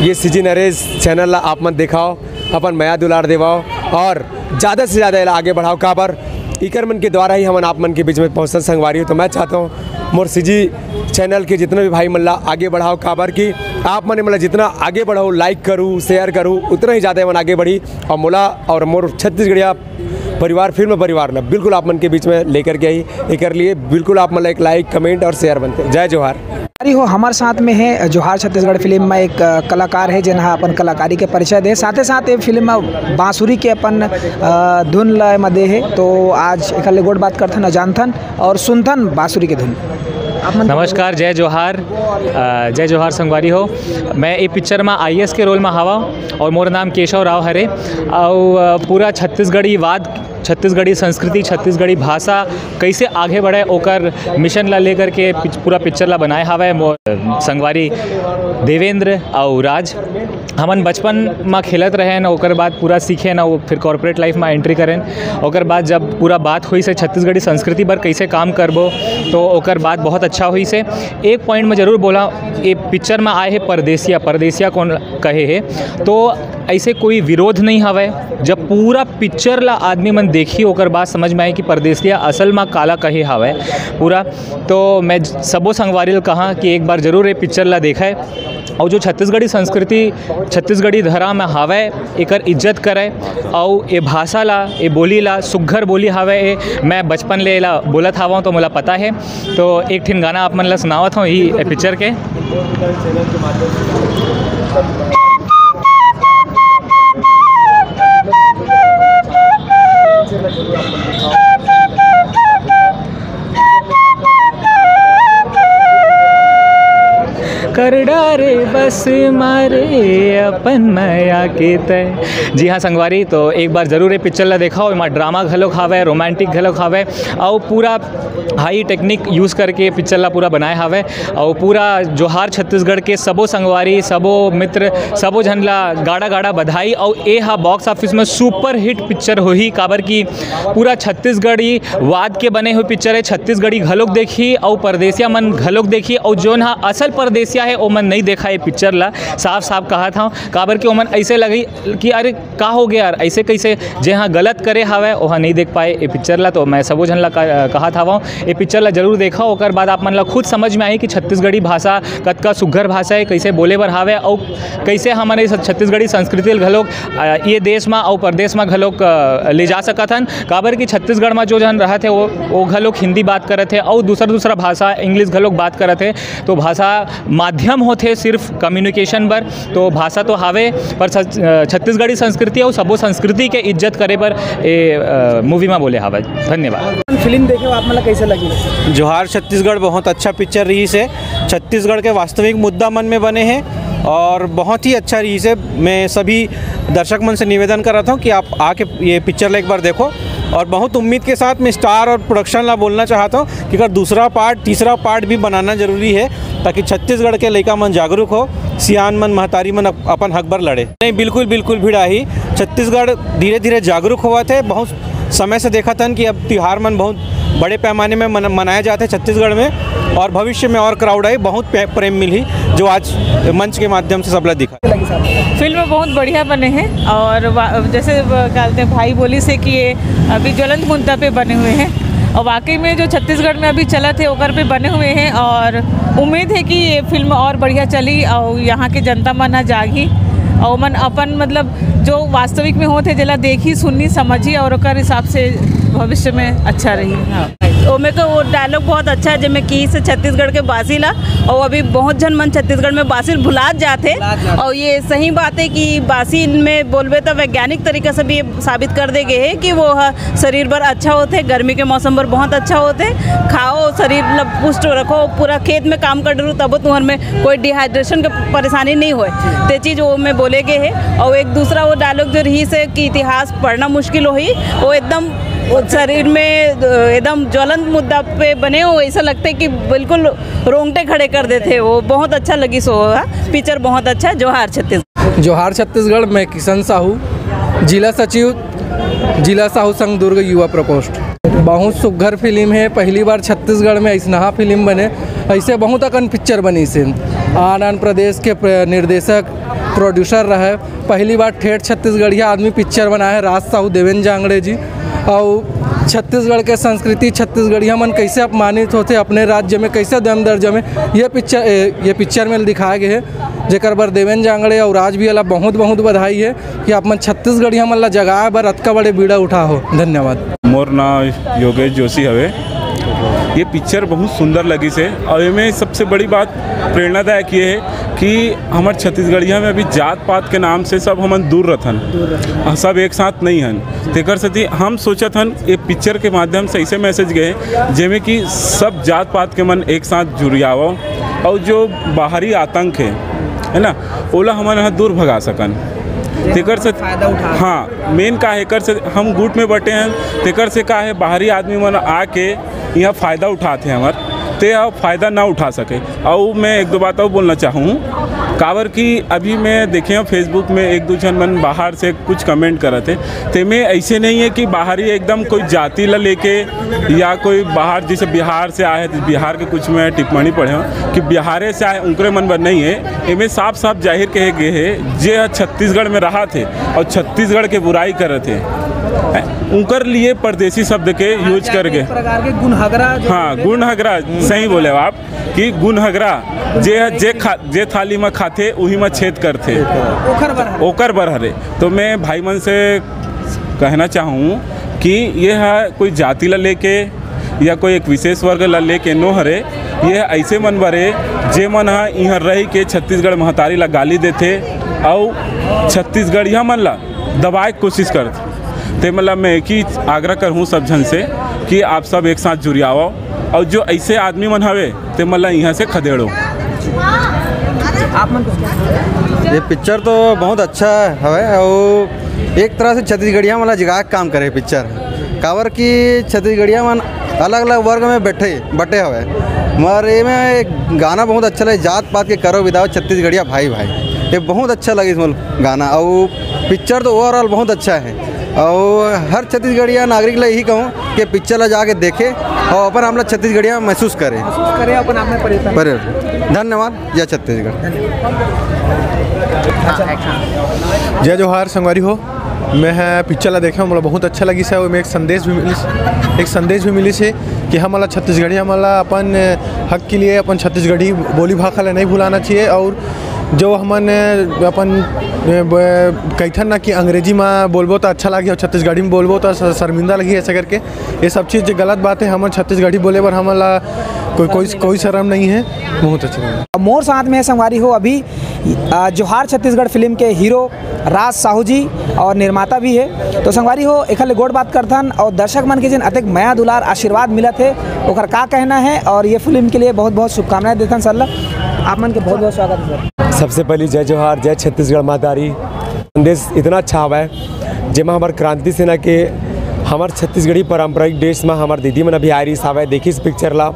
ये CG Naresh channel ला आप मन दिखाओ, अपन माया दुलार देवाओ और ज़्यादा से ज़्यादा आगे बढ़ाओ। काबर इकर मन के द्वारा ही हम आप मन के बीच में पहुँचना संगवारी हो। तो मैं चाहता हूँ मोर सीजी चैनल के जितने भी भाई मन ला आगे बढ़ाओ। काबर की आप मन मतलब जितना आगे बढ़ाओ, लाइक करूँ शेयर करूँ, उतना ही ज़्यादा मन आगे बढ़ी और मोला और मोर छत्तीसगढ़िया परिवार फिल्म परिवार ला बिल्कुल आप मन के बीच में लेकर के आई। एक लिए बिल्कुल आप मतलब एक लाइक कमेंट और शेयर बनते। जय जोहार। हो हमारे साथ में है जोहार छत्तीसगढ़ फिल्म में एक कलाकार है जिन्हा अपन कलाकारी के परिचय दे, साथ ही साथ ये फिल्म में बांसुरी के अपन धुन लय में दे है। तो आज एक गोट बात करथन अजानथन और सुनथन बांसुरी के धुन। नमस्कार, जय जोहार संगवारी हो। मैं ये पिक्चर में IAS के रोल में हवा और मोर नाम केशव राव हरे और पूरा छत्तीसगढ़ी संस्कृति, छत्तीसगढ़ी भाषा कैसे आगे बढ़े ओकर मिशन ला लेकर के पूरा पिक्चर ला बनाए हवा मोर संगवारी देवेंद्र और राज। हमन बचपन में खेलत रहे न, ओकर बाद पूरा सीखे न, फिर कॉर्पोरेट लाइफ में एंट्री करें। ओकर बाद जब पूरा बात हुई से छत्तीसगढ़ी संस्कृति पर कैसे काम करबो तो ओकर बात बहुत अच्छा हुई से। एक पॉइंट में ज़रूर बोला, ये पिक्चर में आए है परदेसिया कौन कहे है, तो ऐसे कोई विरोध नहीं हवे। जब पूरा पिक्चर ला आदमी मन देखी ओकर बाद समझ में आए कि परदेसिया असल में काला कहे हवे पूरा। तो मैं सबो संगवारी कहा कि एक बार ज़रूर ये पिक्चर ला देखा है और जो छत्तीसगढ़ी संस्कृति, छत्तीसगढ़ी धरा में हावे एकर इज्जत करे और ये भाषा ला, ये बोली ला सुघर बोली हावे। मैं बचपन ले ला बोलत हवा तो मोला पता है। तो एक ठिन गाना आप मन ला सुनावत हूँ ये पिक्चर के। कर डारे बस मारे अपन माया के तय। जी हाँ संगवारी, तो एक बार ज़रूर ये पिक्चर ला देखा हो। ड्रामा घलोक हावे, रोमांटिक घलोक हावे और पूरा हाई टेक्निक यूज़ करके पिक्चर ला पूरा बनाए हावे। और पूरा जोहार छत्तीसगढ़ के सबो संगवारी, सबो मित्र, सबो झन ला गाड़ा बधाई। और ये हा बॉक्स ऑफिस में सुपर हिट पिक्चर होही। काबर की पूरा छत्तीसगढ़ी वाद के बने हुए पिक्चर है। छत्तीसगढ़ी घलोक देखी और परदेसिया मन घलोक देखी और जो ना असल परदेसिया है वो मन नहीं देखा ये पिक्चर ला। साफ कहा था काबर के ओमन ऐसे लगी कि अरे का हो गया यार, ऐसे कैसे जहाँ गलत करे हवे वहाँ नहीं देख पाए ये पिक्चर ला। तो मैं सबो झन ला कहा था वो ये पिक्चर ला जरूर देखा। ओकर बाद आप मन ला खुद समझ में आई कि छत्तीसगढ़ी भाषा कतका सुघर भाषा है, कैसे बोले बर हावे और कैसे हमारे छत्तीसगढ़ी संस्कृति घलोक ये देश में और प्रदेश में घलोक ले जा सकत हन। काबर की छत्तीसगढ़ में जो जन रहते वो घलोक हिंदी बात करते हैं और दूसरा भाषा इंग्लिश घलोक बात करते हैं। तो भाषा माध्यम होते सिर्फ कम्युनिकेशन बर, तो भाषा तो हावे पर छत्तीसगढ़ी संस्कृति और सबो संस्कृति के इज्जत करे पर ये मूवी में बोले हावे। धन्यवाद। फिल्म देखे आप मतलब कैसे लगी? जोहार छत्तीसगढ़ बहुत अच्छा पिक्चर रही से। छत्तीसगढ़ के वास्तविक मुद्दा मन में बने हैं और बहुत ही अच्छा रही से। मैं सभी दर्शक मन से निवेदन कर रहा था कि आप आके ये पिक्चर ला एक बार देखो। और बहुत उम्मीद के साथ मैं स्टार और प्रोडक्शन ला बोलना चाहता हूँ कि अगर दूसरा पार्ट तीसरा पार्ट भी बनाना जरूरी है ताकि छत्तीसगढ़ के लड़का मन जागरूक हो, सियान मन महतारी मन अपन हक बर लड़े। नहीं, बिल्कुल भिड़ा ही। छत्तीसगढ़ धीरे धीरे जागरूक हुआ थे। बहुत समय से देखा था कि अब त्यौहार मन बहुत बड़े पैमाने में मनाए जाते हैं छत्तीसगढ़ में और भविष्य में और क्राउड आई, बहुत प्रेम मिली जो आज मंच के माध्यम से सबला दिखा। फिल्म बहुत बढ़िया बने हैं और जैसे कहते हैं भाई बोली से कि ये अभी ज्वलंत मुद्दा पे बने हुए हैं और वाकई में जो छत्तीसगढ़ में अभी चला थे ओकर पे बने हुए हैं। और उम्मीद है कि ये फिल्म और बढ़िया चली और यहाँ के जनता मन जागी और मन अपन मतलब जो वास्तविक में होते जला देखी सुनी समझी और ओकर हिसाब से भविष्य में अच्छा रही। हाँ, तो मेरे को वो डायलॉग बहुत अच्छा है जब मैं की से छत्तीसगढ़ के बासी ला और अभी बहुत जन मन छत्तीसगढ़ में बासी भुला जाते और ये सही बात है कि बासी में बोलबे तो वैज्ञानिक तरीका से भी ये साबित कर दे गए है कि वो शरीर पर अच्छा होते, गर्मी के मौसम पर बहुत अच्छा होते। खाओ शरीर मतलब पुष्ट रखो, पूरा खेत में काम कर डरो तब तुम्हारे में कोई डिहाइड्रेशन की परेशानी नहीं हो। ते चीज़ वो में बोले गए है। और एक दूसरा वो डायलॉग जो रही से कि इतिहास पढ़ना मुश्किल हो ही वो एकदम शरीर में एकदम ज्वलंत मुद्दा पे बने हो, ऐसा लगता है कि बिल्कुल रोंगटे खड़े कर देते। वो बहुत अच्छा लगी सो पिक्चर बहुत अच्छा। जोहार छत्तीसगढ़ में किशन साहू, जिला सचिव जिला साहू संघ दुर्ग युवा प्रकोष्ठ। बहुत सुघर फिल्म है। पहली बार छत्तीसगढ़ में ऐसा फिल्म बने, ऐसे बहुत अकन पिक्चर बनी से। आनंद प्रदेश के निर्देशक प्रोड्यूसर रहे, पहली बार ठेठ छत्तीसगढ़िया आदमी पिक्चर बनाए है राज साहू देवेंद्र जांगड़े जी। और छत्तीसगढ़ के संस्कृति छत्तीसगढ़िया मन कैसे अपमानित होते अपने राज्य में, कैसे दम दर्जा में ये पिक्चर में दिखाया गया है, जेकर बर देवेंद्र जांगड़े और राज भी अला बहुत बहुत बधाई है कि आप मन छत्तीसगढ़िया मन ला जगाए बर अतका बड़े बीड़ा उठा हो। धन्यवाद। मोर नाम योगेश जोशी हवे। ये पिक्चर बहुत सुंदर लगी से और इनमें सबसे बड़ी बात प्रेरणादायक ये है कि हमारे छत्तीसगढ़िया में अभी जात पात के नाम से सब हमन दूर रहन, सब एक साथ नहीं हन। तेकर सती हम सोचत हन ये पिक्चर के माध्यम से ऐसे मैसेज गए जेमें कि सब जात पात के मन एक साथ जुड़ियाव और जो बाहरी आतंक है ना ओला हमन यहाँ दूर भगा सकन। तेकर से हाँ मेन का है कर से हम गुट में बटे हैं, तेकर से का है बाहरी आदमी मन आके यहाँ फ़ायदा उठाते हैं हमार ते फ़ायदा ना उठा सके। और मैं एक दो बात और बोलना चाहूँ काबर कि अभी मैं देखे हूँ फेसबुक में एक दो जन मन बाहर से कुछ कमेंट कर रहे थे, ते में ऐसे नहीं है कि बाहरी एकदम कोई जाति ला लेके या कोई बाहर जैसे बिहार से आए तो बिहार के कुछ मैं टिप्पणी पढ़े हूँ कि बिहारे से आए उनके मन पर नहीं है। इनमें साफ साफ जाहिर कहे गए है जे छत्तीसगढ़ में रहा थे और छत्तीसगढ़ के बुराई कर रहे थे उनकर लिए परदेसी शब्द के यूज कर गए। हाँ गुणहगरा सही बोले आप कि गुणहगरा जे थाली में खाते वही में छेद करते ओकर बर हरे। तो मैं भाई मन से कहना चाहूँ कि ये है कोई जाति ला लेके या कोई एक विशेष वर्ग ला लेके नो हरे, ये ऐसे मन बरे जे मन हा यहाँ रही के छत्तीसगढ़ महतारी ला गाली देते और छत्तीसगढ़िया मन ला दबाए कोशिश करते। ते मतलब मैं एक ही आग्रह करूँ सब जन से कि आप सब एक साथ जुड़ियाओ और जो ऐसे आदमी मन हवे ते मतलब यहाँ से खदेड़ो। ये पिक्चर तो बहुत अच्छा है और एक तरह से छत्तीसगढ़िया वाला जगह काम करे पिक्चर काबर की छत्तीसगढ़िया मन अलग अलग वर्ग में बटे हवे मगर ये में एक गाना बहुत अच्छा लगे जात पात के करो विदाओ छत्तीसगढ़िया भाई भाई, ये बहुत अच्छा लगे इसमें गाना। और पिक्चर तो ओवरऑल बहुत अच्छा है और हर छत्तीसगढ़िया नागरिक ला यही कहूँ कि पिक्चर ला जाके देखे और अपन हम लोग छत्तीसगढ़िया महसूस करें अपन आप में पर। धन्यवाद। जय छत्तीसगढ़। जय जोहार संगवारी हो। मैं पिक्चर ला देखे मोला बहुत अच्छा लगी से में एक संदेश भी मिली से कि हमला छत्तीसगढ़ी हमला अपन हक के लिए अपन छत्तीसगढ़ी बोली भाषा ला नहीं भुलाना चाहिए और जो हमन अपन कहथन ना कि अंग्रेजी में बोलबो तो अच्छा लगे और छत्तीसगढ़ी में बोलबो तो शर्मिंदा लगी ऐसा करके ये सब चीज़ गलत बात है। हम छत्तीसगढ़ी बोले पर हमला कोई शर्म नहीं है। बहुत अच्छा मोर साथ में संगवारी हो अभी जोहार छत्तीसगढ़ फिल्म के हीरो राज साहू जी और निर्माता भी है। तो संगवारी हो एक गोट बात करथन और दर्शक मन के जिन अतिक माया दुलार आशीर्वाद मिलत है ओकर का कहना है और ये फिल्म के लिए बहुत बहुत शुभकामनाएं देथन सर। आप मन के बहुत बहुत स्वागत है सर। सबसे पहले जय जोहार, जय छत्तीसगढ़ महतारी। संदेश इतना अच्छा हवा है जेमा हमार क्रांति सेना के हमार छत्तीसगढ़ी पारंपरिक ड्रेस में हमार दीदी मन अभी आ रही सावा देखी इस पिक्चर ला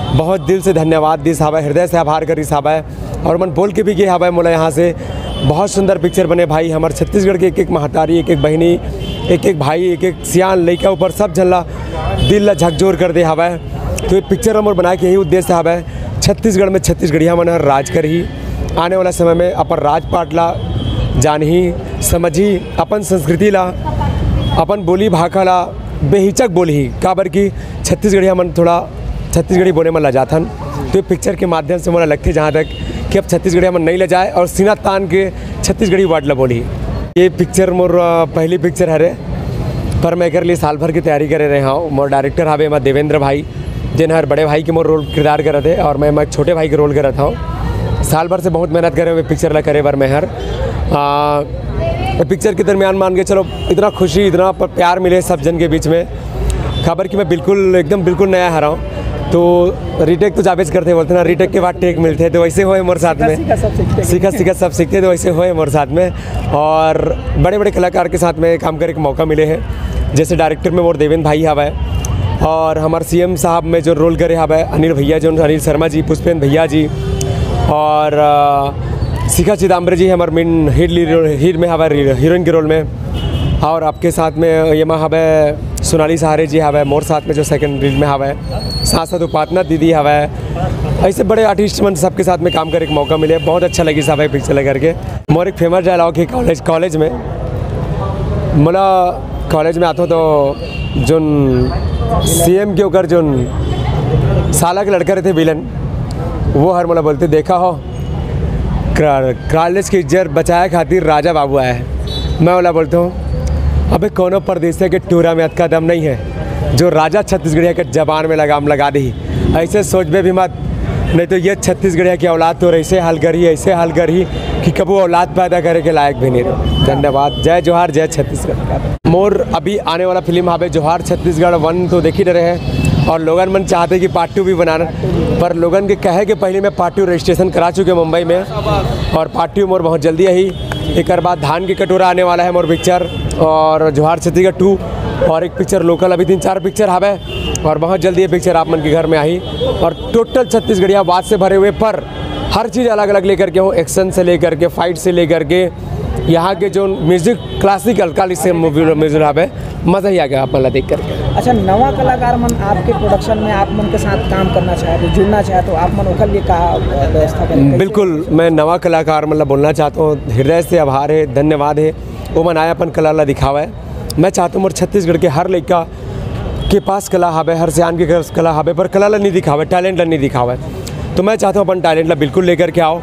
बहुत दिल से धन्यवाद दी सावा, हृदय से आभार करी सावा और मन बोल के भी गए हवा मोला यहाँ से बहुत सुंदर पिक्चर बने भाई। हमारे छत्तीसगढ़ के एक एक महतारी एक एक बहनी एक एक भाई एक एक सियान लड़का ऊपर सब झल्ला दिल ला झकझोर कर दे हवा। तो ये पिक्चर हम बनाए के यही उद्देश्य हवा छत्तीसगढ़ में छत्तीसगढ़िया मन राज कर ही आने वाला समय में अपन राजपाट ला जान ही समझी अपन संस्कृति ला अपन बोली भाषा ला बेहिचक बोली ही काबर की छत्तीसगढ़िया मन थोड़ा छत्तीसगढ़ी बोले में लजाथन। तो ये पिक्चर के माध्यम से मुझे लगती जहाँ तक कि अब छत्तीसगढ़िया मन नहीं ले जाए और सीना तान के छत्तीसगढ़ी वर्ड ला बोली। ये पिक्चर मोर पहली पिक्चर हरे पर मैं एक लिए साल भर की तैयारी करे रहे हाँ। मोर डायरेक्टर हवे मैं देवेंद्र भाई जिन हर बड़े भाई के मोर रोल किरदार करे थे और मैं छोटे भाई के रोल कर रहा था। साल भर से बहुत मेहनत करे हुए पिक्चर ला करे बार मैं हर पिक्चर के दरमियान मान के चलो इतना खुशी इतना प्यार मिले सब जन के बीच में खबर कि मैं बिल्कुल नया हरा हूँ। तो रीटेक तो जावेज करते बोलते ना रीटेक के बाद टेक मिलते हैं तो वैसे होए मोर साथ में सीखा सब सीखते तो वैसे होए मोर साथ में और बड़े बड़े कलाकार के साथ में काम करने का मौका मिले हैं। जैसे डायरेक्टर में मोर देवेंद्र भाई हवा है और हमारे सीएम साहब में जो रोल करे हवा है अनिल भैया जो अनिल शर्मा जी पुष्पेंद्र भैया जी और शिखा चिदम्बरम जी हमारे मेन हीड में हवा हीरोइन के रोल में और आपके साथ में ये माँ हवा सोनाली सहारे जी हवा मोर साथ में जो सेकंड रीड में हवा साथ साथ उपासना दीदी हवा ऐसे बड़े आर्टिस्ट मन सबके साथ में काम करने का मौका मिले बहुत अच्छा लगी साहब पिक्चर लगा करके। मोर एक फेमस डायलॉग है कॉलेज में मोला कॉलेज में आता हूँ तो जो सीएम के ऊपर जो साला के लड़का रहते विलन वो हर मोला बोलते देखा हो कॉलेज की इज्जत बचाए खातिर राजा बाबू आया है। मैं बोला बोलता हूँ अबे कोनो परदेसी के टूरा में का दम नहीं है जो राजा छत्तीसगढ़िया के जबान में लगाम लगा दी। ऐसे सोच में भी मत, नहीं तो ये छत्तीसगढ़िया की औलाद तो ऐसे हाल करी कि कबू औलाद पैदा करे के लायक भी नहीं रहे। धन्यवाद। जय जोहार, जय छत्तीसगढ़। मोर अभी आने वाला फिल्म हावे जोहार छत्तीसगढ़ 1 तो देख ही रहे हैं और लोगन मन चाहते कि पार्ट 2 भी बनाना, पर लोगन के कहे कि पहले मैं पार्ट 2 रजिस्ट्रेशन करा चुके मुंबई में और पार्ट 2 मोर बहुत जल्दी आई। एक बाद धान की कटोरा आने वाला है मोर पिक्चर और जोहार छत्तीसगढ़ 2 और एक पिक्चर लोकल अभी 3-4 पिक्चर हावे और बहुत जल्दी ये पिक्चर आप मन के घर में आई और टोटल छत्तीसगढ़िया बात से भरे हुए पर हर चीज़ अलग अलग लेकर के हूँ। एक्शन से लेकर के फाइट से लेकर के यहाँ के जो म्यूजिक क्लासिकल काली से म्यूजिक हावे मज़ा ही आ गया आप मतलब देख करके। अच्छा, नवा कलाकार मन आपके प्रोडक्शन में आप मन के साथ काम करना चाहे तो जुड़ना चाहे तो आप मन ओकर लिए का व्यवस्था करें? बिल्कुल, मैं नवा कलाकार मतलब बोलना चाहता हूँ, हृदय से आभार है, धन्यवाद है। वो मन आया अपन कला ला दिखावा है। मैं चाहता हूँ मोर छत्तीसगढ़ के हर लड़का के पास कला हावे, हर सियान के घर कला हावे, पर कला ला नहीं दिखावे, टैलेंट ला नहीं दिखावे। तो मैं चाहता हूँ अपन टैलेंट ला बिल्कुल लेकर के आओ।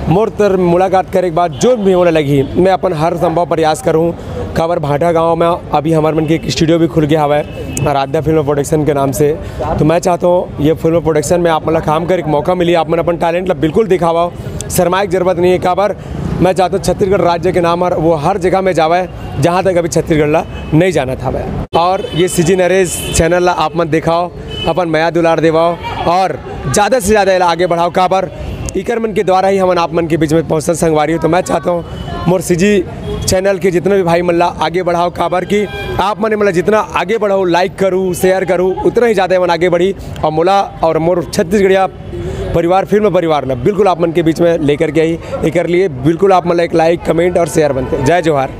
मोर तर मुलाकात करे के बाद जो भी होने लगी मैं अपन हर संभव प्रयास करूँ। काबर भाटा गांव में अभी हमारे मन के एक स्टूडियो भी खुल गया हुआ है आराध्या फिल्म प्रोडक्शन के नाम से। तो मैं चाहता हूँ ये फिल्म प्रोडक्शन में आप मतलब काम करे एक मौका मिली, आप मन अपन टैलेंट ला बिल्कुल दिखावा। शर्माए की जरूरत नहीं है। काबर मैं चाहता हूँ छत्तीसगढ़ राज्य के नाम वो हर जगह में जावे जहाँ तक अभी छत्तीसगढ़ ला नहीं जाना था। और ये सीजी नरेश चैनल ला आप मन दिखाओ, अपन माया दुलार देवाओ और ज़्यादा से ज़्यादा आगे बढ़ाओ। काबर इकर मन के द्वारा ही हम आप मन के बीच में पहुँचना संगवारी हो। तो मैं चाहता हूँ मोर सीजी चैनल के जितने भी भाई मल्ला आगे बढ़ाओ। काबर की आप मन मतलब जितना आगे बढ़ाओ, लाइक करूँ, शेयर करूँ, उतना ही ज़्यादा मन आगे बढ़ी और मोला और मोर छत्तीसगढ़िया परिवार फिल्म परिवार ला बिल्कुल आप मन के बीच में लेकर के आई। एक लिए बिल्कुल आप मतलब एक लाइक कमेंट और शेयर बनते। जय जोहार।